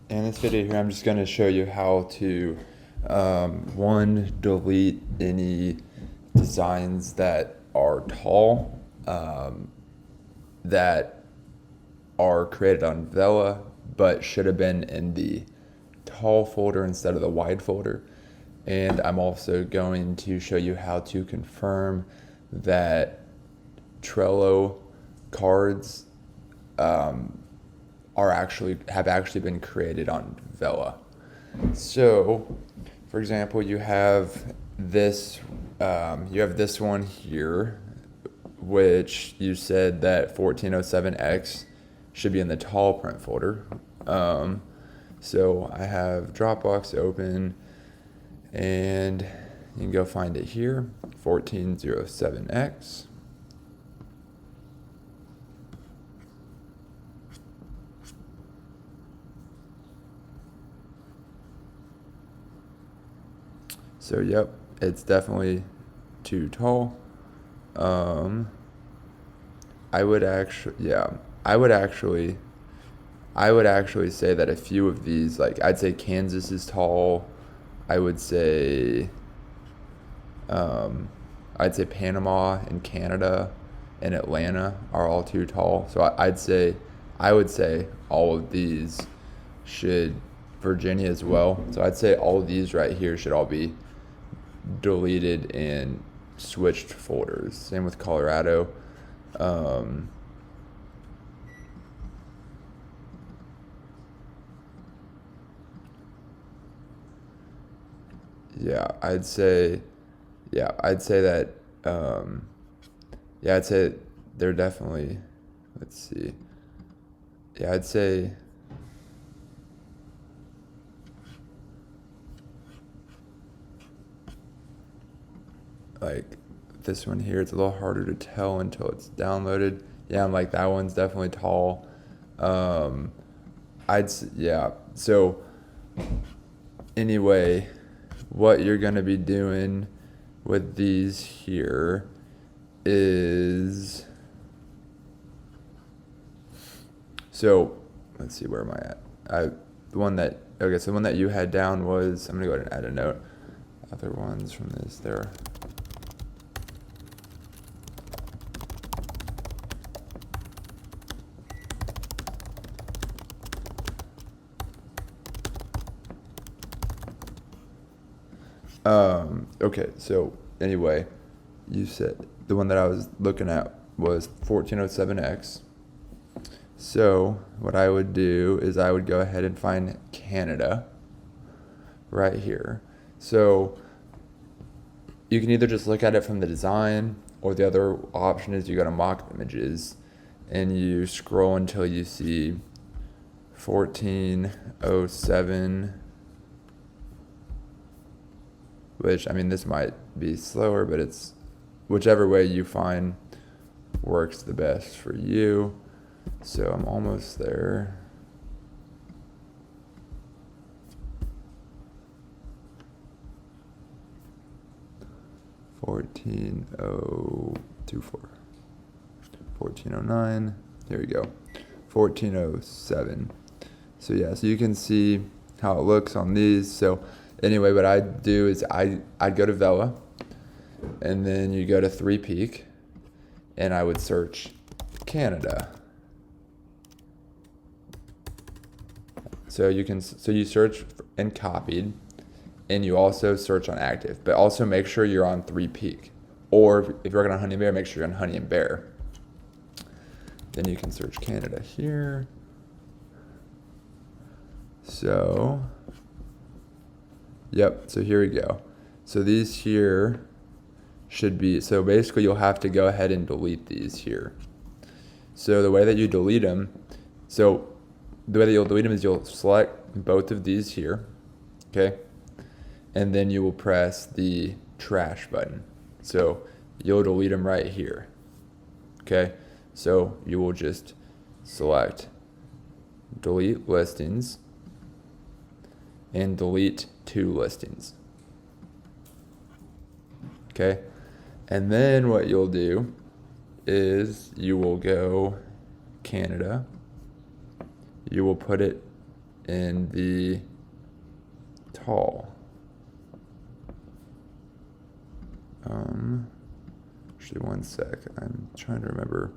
In this video here, I'm just going to show you how to, one, delete any designs that are tall, that are created on Vela, but should have been in the tall folder instead of the wide folder. And I'm also going to show you how to confirm that Trello cards have actually been created on Vela. So, for example, you have this one here, which you said that 1407X should be in the tall print folder. So I have Dropbox open, and you can go find it here, 1407X. So yep, it's definitely too tall. I would actually, yeah, I would actually, I would actually say that a few of these, like I'd say Kansas is tall. I would say, um, I'd say Panama and Canada and Atlanta are all too tall. So I would say all of these should, Virginia as well. So I'd say all of these right here should all be deleted and switched folders. Same with Colorado. Um, yeah, I'd say that, um, yeah, I'd say they're definitely, let's see. Yeah, I'd say, like, this one here, it's a little harder to tell until it's downloaded. Yeah, I'm like, that one's definitely tall. Um, yeah. So, anyway, what you're going to be doing with these here is, so let's see, where am I at? So the one that you had down was, I'm going to go ahead and add a note. Other ones from this, there. Okay, so anyway, you said the one that I was looking at was 1407X. So what I would do is I would go ahead and find Canada right here. So you can either just look at it from the design, or the other option is you go to mock images and you scroll until you see 1407, which, I mean, this might be slower, but it's whichever way you find works the best for you. So I'm almost there. Fourteen oh 1409. Here we go. 1407. So yeah, so you can see how it looks on these. So anyway, what I'd do is I'd go to Vela, and then you go to Three Peak, and I would search Canada. So you search and copied, and you also search on active, but also make sure you're on Three Peak, or if you're working on Honey and Bear, make sure you're on Honey and Bear. Then you can search Canada here. So, yep, so here we go. So these here should be, so basically you'll have to go ahead and delete these here. So the way that you delete them, so the way that you'll delete them is you'll select both of these here, okay? And then you will press the trash button. So you'll delete them right here, okay? So you will just select delete listings and delete two listings. Okay? And then what you'll do is you will go Canada. You will put it in the tall. Actually, one sec. I'm trying to remember.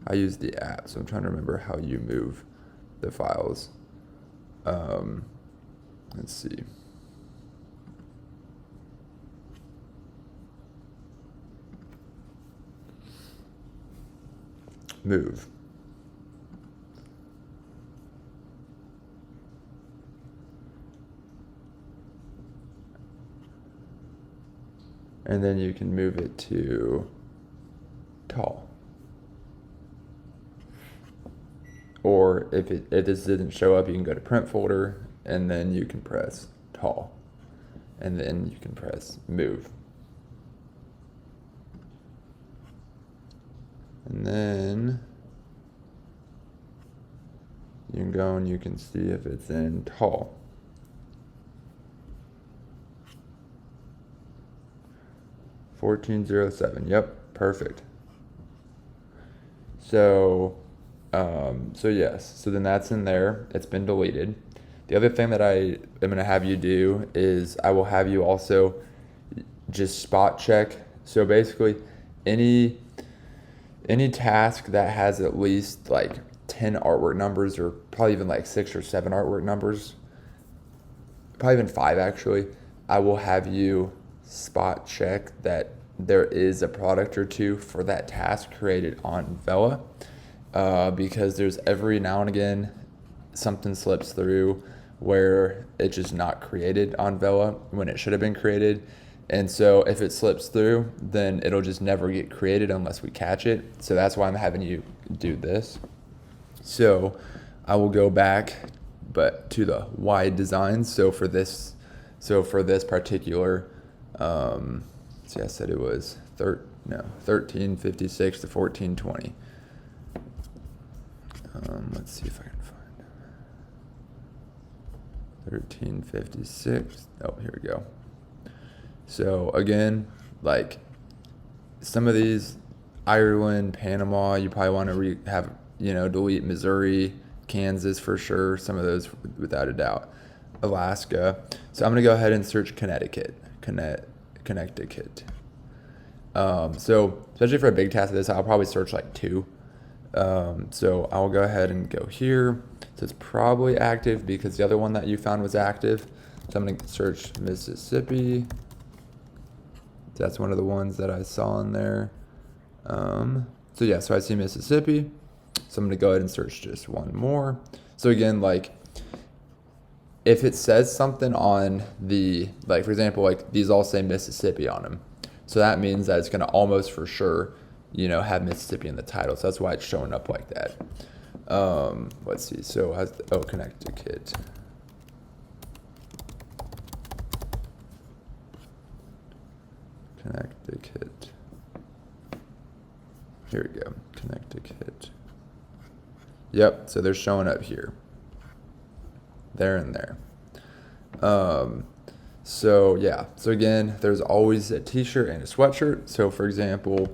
I use the app, so I'm trying to remember how you move the files. Let's see. Move. And then you can move it to tall. Or if this didn't show up, you can go to print folder, and then you can press tall. And then you can press move. And then you can go and you can see if it's in tall. $14.07. Yep, perfect. So yes, so then that's in there. It's been deleted. The other thing that I am going to have you do is I will have you also just spot check. So basically, any task that has at least like 10 artwork numbers, or probably even like 6 or 7 artwork numbers, probably even 5 actually, I will have you spot check that there is a product or two for that task created on Vela, because there's every now and again something slips through where it's just not created on Vela when it should have been created. And so if it slips through, then it'll just never get created unless we catch it. So that's why I'm having you do this. So I will go back, but to the wide designs. So for this particular, see, I said it was 1356 to 1420. Let's see if I can find 1356. Oh, here we go. So again, like some of these, Ireland, Panama, you probably want to delete Missouri, Kansas for sure. Some of those without a doubt. Alaska. So I'm gonna go ahead and search Connecticut. Connecticut. So especially for a big task like this, I'll probably search like 2. So I'll go ahead and go here. So it's probably active because the other one that you found was active. So I'm gonna search Mississippi. That's one of the ones that I saw in there. So I see Mississippi. So I'm gonna go ahead and search just one more. So again, like if it says something on the, like for example, like these all say Mississippi on them. So that means that it's gonna almost for sure, have Mississippi in the title. So that's why it's showing up like that. Let's see. So Connecticut. Connecticut. Here we go. Connecticut. Yep. So they're showing up here. There and there. So again, there's always a t-shirt and a sweatshirt. So for example,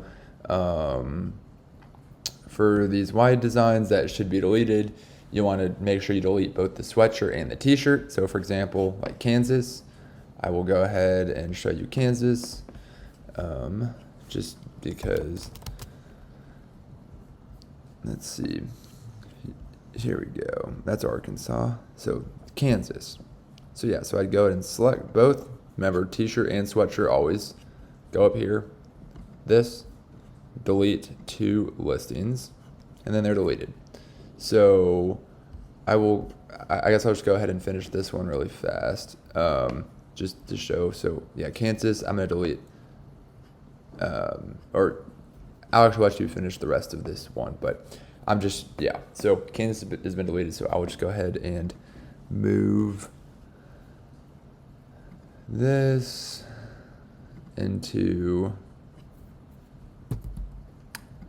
for these wide designs that should be deleted, you want to make sure you delete both the sweatshirt and the t-shirt. So for example, like Kansas, I will go ahead and show you Kansas, just because, let's see, here we go. That's Arkansas. So Kansas. So I'd go ahead and select both. Remember, t-shirt and sweatshirt always go up here. This, delete 2 listings, and then they're deleted. So I guess I'll just go ahead and finish this one really fast, just to show. So Kansas, I'm gonna delete, or I'll actually let you finish the rest of this one, but I'm just, so Kansas has been deleted, so I will just go ahead and move this into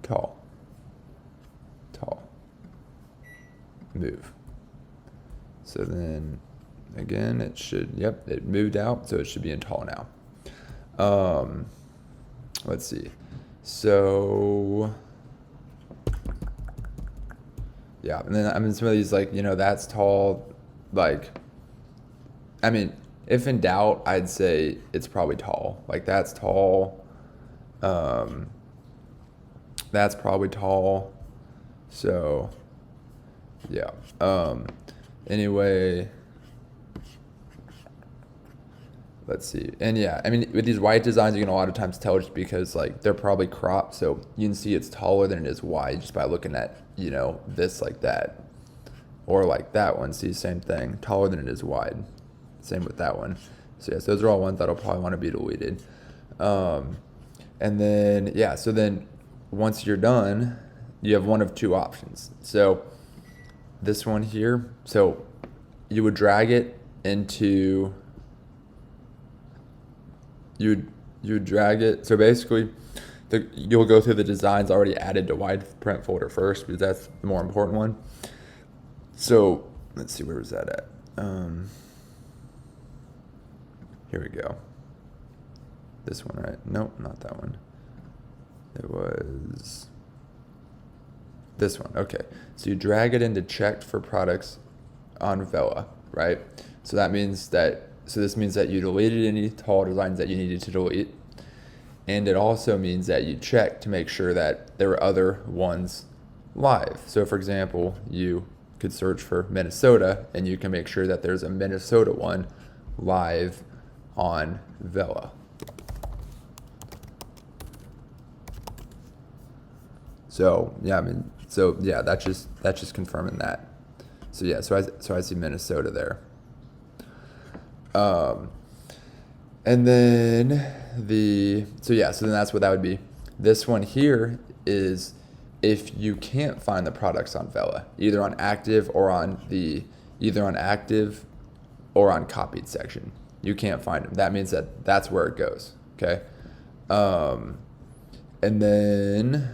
tall, move. So then again, it should, it moved out, so it should be in tall now. Let's see. So and then some of these, like, that's tall, like, I mean, if in doubt, I'd say it's probably tall. Like that's tall. Um, that's probably tall. So, yeah. Anyway, let's see. And yeah, I mean, with these white designs, you can a lot of times tell just because like they're probably cropped, so you can see it's taller than it is wide just by looking at, this like that. Or like that one, see, same thing, taller than it is wide. Same with that one. So yes, those are all ones that'll probably want to be deleted. And then, yeah, so then once you're done, you have one of two options. So this one here, so you would drag it into, you would drag it. So basically, you'll go through the designs already added to wide print folder first because that's the more important one. So let's see, where was that at? Here we go. This one, right? Nope, not that one. It was this one. Okay. So you drag it into checked for products on Vela, right? So this means that you deleted any tall designs that you needed to delete. And it also means that you check to make sure that there were other ones live. So for example, you could search for Minnesota and you can make sure that there's a Minnesota one live on Vela. So yeah, that's just confirming that. So yeah, so I see Minnesota there. And then so then that's what that would be. This one here is if you can't find the products on Vela, either on active or on copied section. You can't find them. That means that's where it goes. Okay. And then,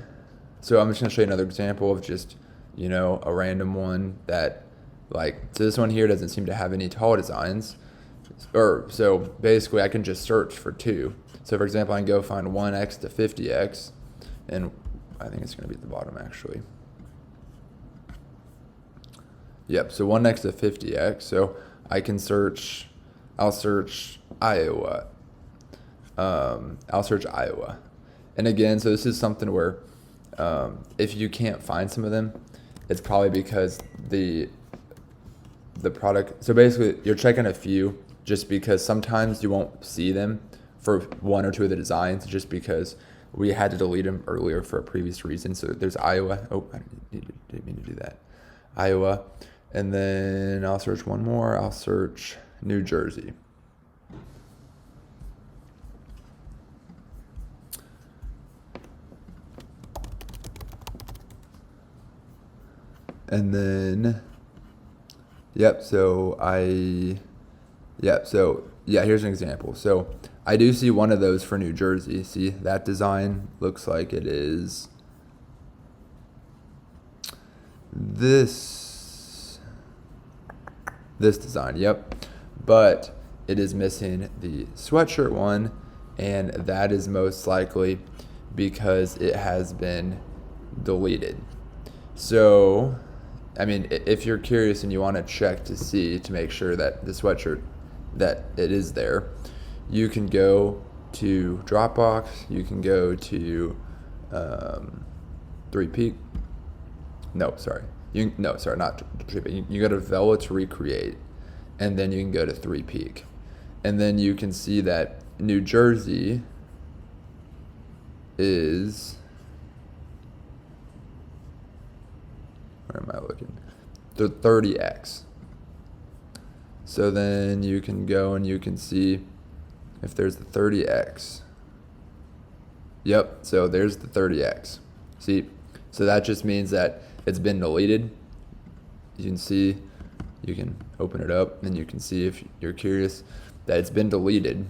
so I'm just gonna show you another example of just, a random one that so this one here doesn't seem to have any tall designs. So basically I can just search for two. So for example, I can go find 1x to 50x, and I think it's gonna be at the bottom actually. Yep, so 1x to 50x. So I can I'll search Iowa. And again, so this is something where if you can't find some of them, it's probably because the product. So basically, you're checking a few just because sometimes you won't see them for one or two of the designs, just because we had to delete them earlier for a previous reason. So there's Iowa. Oh, I didn't mean to do that. Iowa, and then I'll search one more. I'll search New Jersey. And then, here's an example. So I do see one of those for New Jersey. See, that design looks like it is this design, yep. But it is missing the sweatshirt one, and that is most likely because it has been deleted. So, I mean, if you're curious and you want to check to make sure that the sweatshirt, that it is there, you can go to Dropbox, you can go to 3Peak. Not 3Peak. You go to Vela to recreate, and then you can go to 3Peak. And then you can see that New Jersey is, where am I looking? The 30x. So then you can go and you can see if there's the 30x. Yep, so there's the 30x. See, so that just means that it's been deleted. You can see, you can open it up and you can see, if you're curious, that it's been deleted.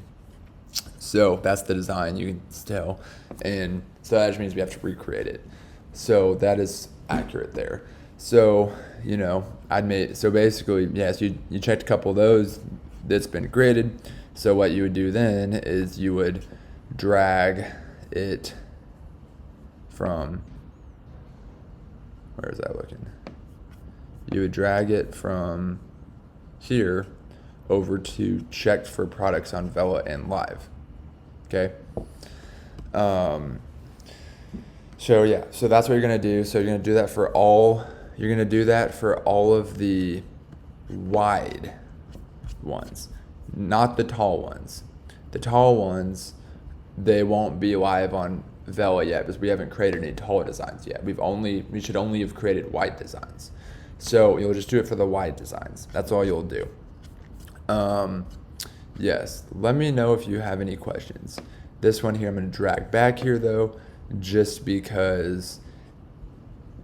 So that's the design, you can tell. And so that just means we have to recreate it. So that is accurate there. So, so basically, yes, you checked a couple of those, that's been graded. So what you would do then is you would drag it from, where is that looking? You would drag it from here over to checked for products on Vela and live. Okay. So yeah, so that's what you're gonna do. So you're gonna do that for all. You're gonna do that for all of the wide ones, not the tall ones. The tall ones, they won't be live on Vela yet because we haven't created any tall designs yet. We should only have created wide designs. So you'll just do it for the wide designs. That's all you'll do. Yes, let me know if you have any questions. This one here I'm going to drag back here though, just because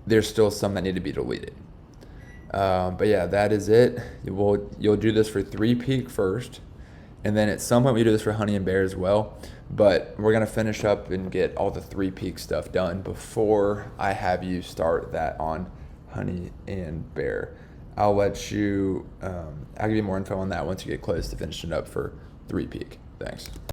there's still some that need to be deleted. But yeah, that is it. You'll do this for 3 peak first, and then at some point we do this for honey and bear as well. But we're gonna finish up and get all the 3 peak stuff done before I have you start that on honey and bear. I'll let you. I'll give you more info on that once you get close to finishing up for 3 peak. Thanks.